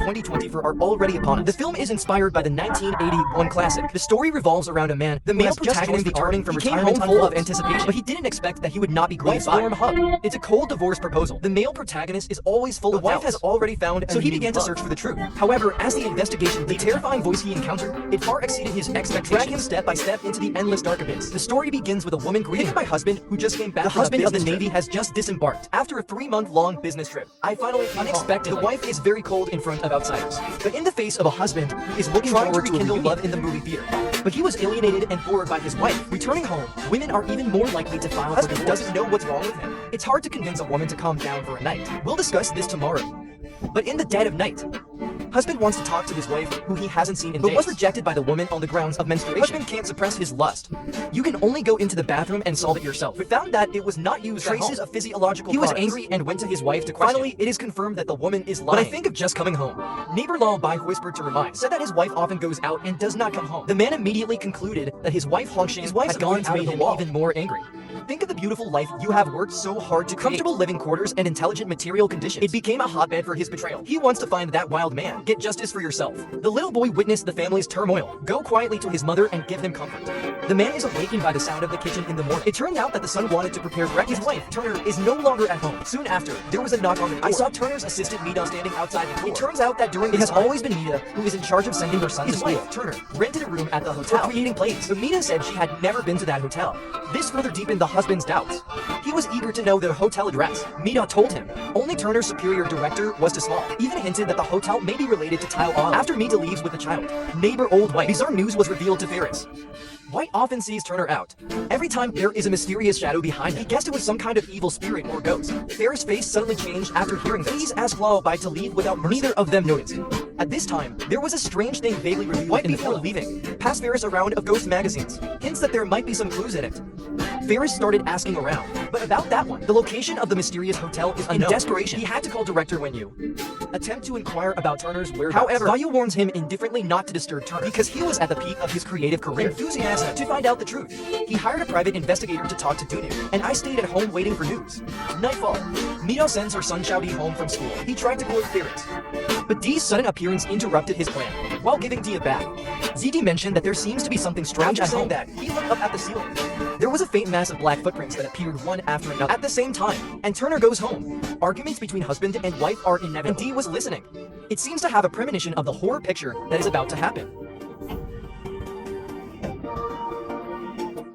2024 are already upon us. The film is inspired by the 1981 classic. The story revolves around a man, the male protagonist returning from retirement full of anticipation, but he didn't expect that he would not be greeted by warm hug. It's a cold divorce proposal. The male protagonist is always full of doubts. The wife has already found, so he began to search for the truth. However, as the investigation, the terrifying voice he encountered, it far exceeded his expectations, dragging him step by step into the endless dark abyss. The story begins with a woman greeting my husband, who just came back. The husband of the Navy has just disembarked after a 3-month-long business trip. I finally unexpected. The wife is very cold in front of outsiders, but in the face of a husband who is looking forward to rekindle love in the movie theater. But he was alienated and bored by his wife. Returning home, women are even more likely to file for divorce. Doesn't know what's wrong with him. It's hard to convince a woman to calm down for a night. We'll discuss this tomorrow. But in the dead of night, husband wants to talk to his wife, who he hasn't seen in days, but was rejected by the woman on the grounds of menstruation. Husband can't suppress his lust. You can only go into the bathroom and solve it yourself. We found that it was not used traces of physiological cause. He was angry and went to his wife to question. Finally, it is confirmed that the woman is lying. But I think of just coming home. Neighbor Lullaby whispered to remind, said that his wife often goes out and does not come home. The man immediately concluded that his wife Hongshin had gone to make him even more angry. Think of the beautiful life you have worked so hard to create. Comfortable living quarters and intelligent material conditions. It became a hotbed for his betrayal. He wants to find that wild man. Get justice for yourself. The little boy witnessed the family's turmoil. Go quietly to his mother and give him comfort. The man is awakened by the sound of the kitchen in the morning. It turned out that the son wanted to prepare breakfast. His wife, Turner, is no longer at home. Soon after, there was a knock on the door. I saw Turner's assistant Mida standing outside the door. It turns out that during this time, it has always been Mida who is in charge of sending her son to school. Wife, Turner, rented a room at the hotel for creating plays. But Mida said she had never been to that hotel. This further deepened the husband's doubts. He was eager to know the hotel address. Mida told him. Only Turner's superior director was too small. Even hinted that the hotel may be related to Tile Auto. After Mida leaves with the child, neighbor Old White, bizarre news was revealed to Ferris. White often sees Turner out. Every time there is a mysterious shadow behind him. He guessed it was some kind of evil spirit or ghost. Ferris' face suddenly changed after hearing this. Please ask Lullaby to leave without mercy. Neither of them noticed. At this time, there was a strange thing vaguely revealed White before leaving. Passed Ferris a round of ghost magazines. Hints that there might be some clues in it. Ferris started asking around, but about that one. The location of the mysterious hotel is unknown. In desperation, he had to call director Wenyu. Attempt to inquire about Turner's whereabouts. However, Vayu warns him indifferently not to disturb Turner because he was at the peak of his creative career. Enthusiasm to find out the truth. He hired a private investigator to talk to Dunu, and I stayed at home waiting for news. Nightfall. Mito sends her son Xiaodi home from school. He tried to court Ferris, but Dee's sudden appearance interrupted his plan. While giving Dee a bath, ZD mentioned that there seems to be something strange at home. That he looked up at the ceiling. There was a faint mass of black footprints that appeared one after another at the same time, and Turner goes home. Arguments between husband and wife are inevitable, and Dee was listening. It seems to have a premonition of the horror picture that is about to happen.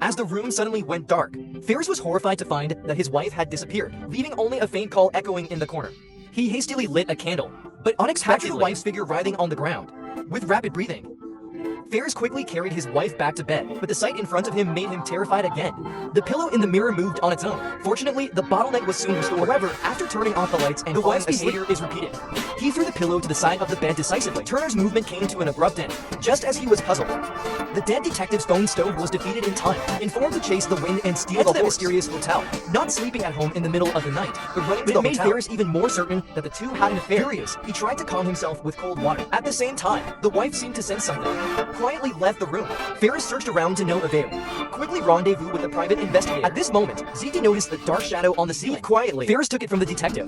As the room suddenly went dark, Ferris was horrified to find that his wife had disappeared, leaving only a faint call echoing in the corner. He hastily lit a candle, but unexpectedly, the wife's figure writhing on the ground, with rapid breathing. Ferris quickly carried his wife back to bed, but the sight in front of him made him terrified again. The pillow in the mirror moved on its own. Fortunately, the bottleneck was soon restored. However, after turning off the lights and the wife's behavior is repeated. He threw the pillow to the side of the bed decisively. Turner's movement came to an abrupt end, just as he was puzzled. The dead detective's phone stove was defeated in time, informed to chase the wind and steal the mysterious hotel. Not sleeping at home in the middle of the night, but running to the hotel. It made Ferris even more certain that the two had an affair. Furious, he tried to calm himself with cold water. At the same time, the wife seemed to sense something. Quietly left the room. Ferris searched around to no avail. Quickly rendezvoused with the private investigator. At this moment, ZD noticed the dark shadow on the ceiling. Quietly, Ferris took it from the detective.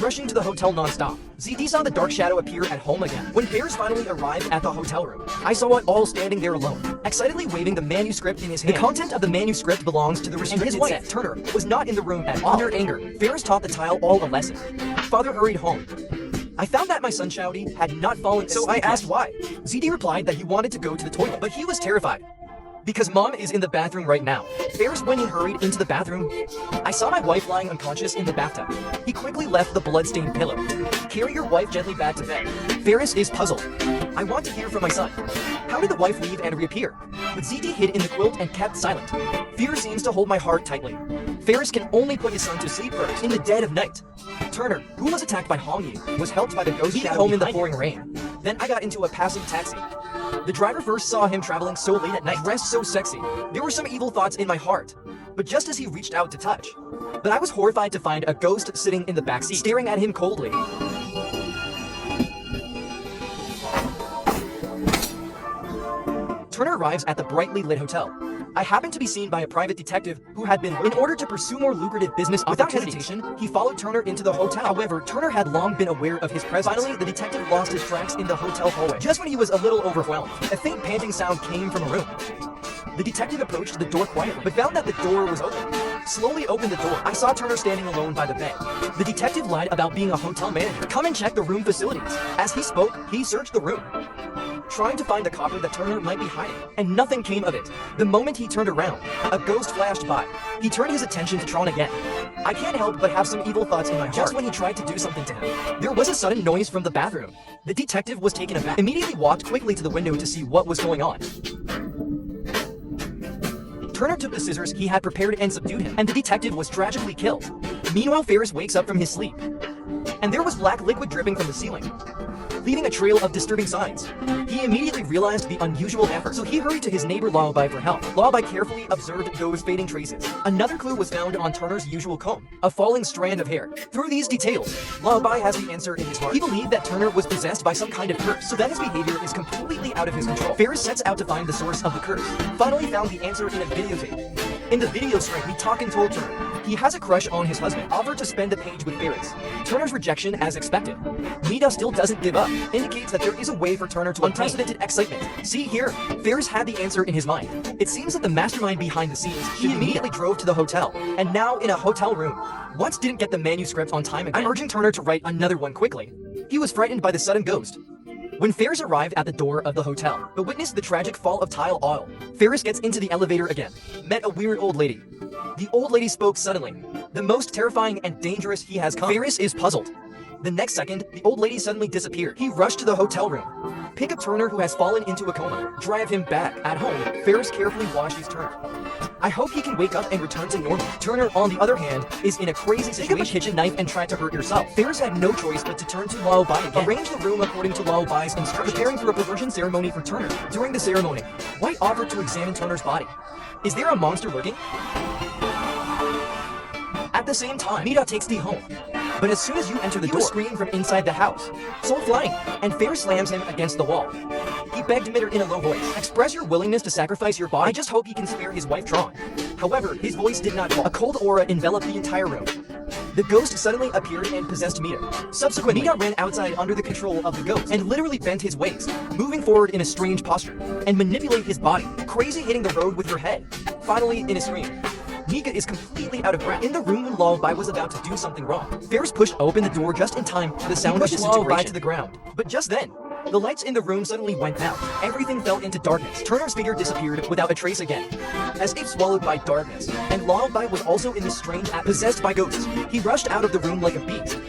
Rushing to the hotel non-stop, ZD saw the dark shadow appear at home again. When Ferris finally arrived at the hotel room, I saw it all standing there alone, excitedly waving the manuscript in his hand. The content of the manuscript belongs to the restricted set. Turner was not in the room at all. Under anger, Ferris taught the Tile all a lesson. Father hurried home. I found that my son Xiaodi had not fallen asleep. So I asked why. ZD replied that he wanted to go to the toilet, but he was terrified. Because mom is in the bathroom right now. Ferris went and hurried into the bathroom. I saw my wife lying unconscious in the bathtub. He quickly left the blood-stained pillow. Carry your wife gently back to bed. Ferris is puzzled. I want to hear from my son. How did the wife leave and reappear? But ZD hid in the quilt and kept silent. Fear seems to hold my heart tightly. Ferris can only put his son to sleep first in the dead of night. Turner, who was attacked by Hong Yi, was helped by the ghost shadow home in the pouring rain. Then I got into a passing taxi. The driver first saw him traveling so late at night, dressed so sexy. There were some evil thoughts in my heart. But just as he reached out to touch, but I was horrified to find a ghost sitting in the backseat, staring at him coldly. Turner arrives at the brightly lit hotel. I happened to be seen by a private detective who had been in order to pursue more lucrative business opportunities. Without hesitation, he followed Turner into the hotel. However, Turner had long been aware of his presence. Finally, the detective lost his tracks in the hotel hallway. Just when he was a little overwhelmed, a faint panting sound came from a room. The detective approached the door quietly, but found that the door was open. Slowly opened the door. I saw Turner standing alone by the bed. The detective lied about being a hotel manager. Come and check the room facilities. As he spoke, he searched the room, trying to find the copper that Turner might be hiding, and nothing came of it. The moment he turned around, a ghost flashed by. He turned his attention to Tron again. I can't help but have some evil thoughts in my heart. Just when he tried to do something to him, there was a sudden noise from the bathroom. The detective was taken aback, immediately walked quickly to the window to see what was going on. Turner took the scissors he had prepared and subdued him, and the detective was tragically killed. Meanwhile, Ferris wakes up from his sleep, and there was black liquid dripping from the ceiling, leaving a trail of disturbing signs. He immediately realized the unusual effort, so he hurried to his neighbor Lullaby for help. Lullaby carefully observed those fading traces. Another clue was found on Turner's usual comb, a falling strand of hair. Through these details, Lullaby has the answer in his heart. He believed that Turner was possessed by some kind of curse, so that his behavior is completely out of his control. Ferris sets out to find the source of the curse. Finally found the answer in a videotape. In the video string, he talked and told Turner he has a crush on his husband, offered to spend a page with Ferris. Turner's rejection as expected. Mita still doesn't give up, indicates that there is a way for Turner to unprecedented excitement. See here, Ferris had the answer in his mind. It seems that the mastermind behind the scenes, he immediately drove to the hotel, and now in a hotel room. Once didn't get the manuscript on time again. I'm urging Turner to write another one quickly. He was frightened by the sudden ghost. When Ferris arrived at the door of the hotel, but witnessed the tragic fall of tile oil, Ferris gets into the elevator again, met a weird old lady. The old lady spoke suddenly, the most terrifying and dangerous he has come. Ferris is puzzled. The next second, the old lady suddenly disappeared. He rushed to the hotel room, pick up Turner who has fallen into a coma, drive him back. At home, Ferris carefully washes Turner. I hope he can wake up and return to normal. Turner, on the other hand, is in a crazy situation. Pick up a kitchen knife and try to hurt yourself. Ferris had no choice but to turn to Lullaby again. Arrange the room according to Lullaby's instructions. Preparing for a perversion ceremony for Turner. During the ceremony, White offered to examine Turner's body. Is there a monster lurking? At the same time, Mita takes Dee home. But as soon as you enter the door, scream from inside the house. Soul flying, and Ferris slams him against the wall. He begged Mitter in a low voice, express your willingness to sacrifice your body. I just hope he can spare his wife Tron. However, his voice did not fall. A cold aura enveloped the entire room. The ghost suddenly appeared and possessed Mita. Subsequently, Mita ran outside under the control of the ghost and literally bent his waist, moving forward in a strange posture, and manipulate his body, crazy hitting the road with your head. Finally, in a scream, Mika is completely out of breath. In the room when Lullaby was about to do something wrong, Ferris pushed open the door just in time for the sound of Lullaby to the ground. But just then, the lights in the room suddenly went out. Everything fell into darkness. Turner's figure disappeared without a trace again, as if swallowed by darkness. And Lullaby was also in this strange act, possessed by ghosts. He rushed out of the room like a beast.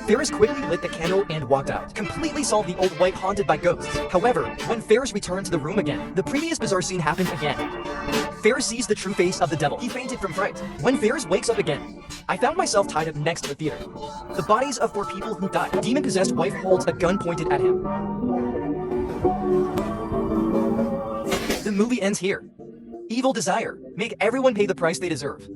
Ferris quickly lit the candle and walked out, completely solved the old white haunted by ghosts. However, when Ferris returned to the room again, the previous bizarre scene happened again. Ferris sees the true face of the devil. He fainted from fright. When Ferris wakes up again, I found myself tied up next to the theater. The bodies of 4 people who died. Demon-possessed wife holds a gun pointed at him. The movie ends here. Evil desire. Make everyone pay the price they deserve.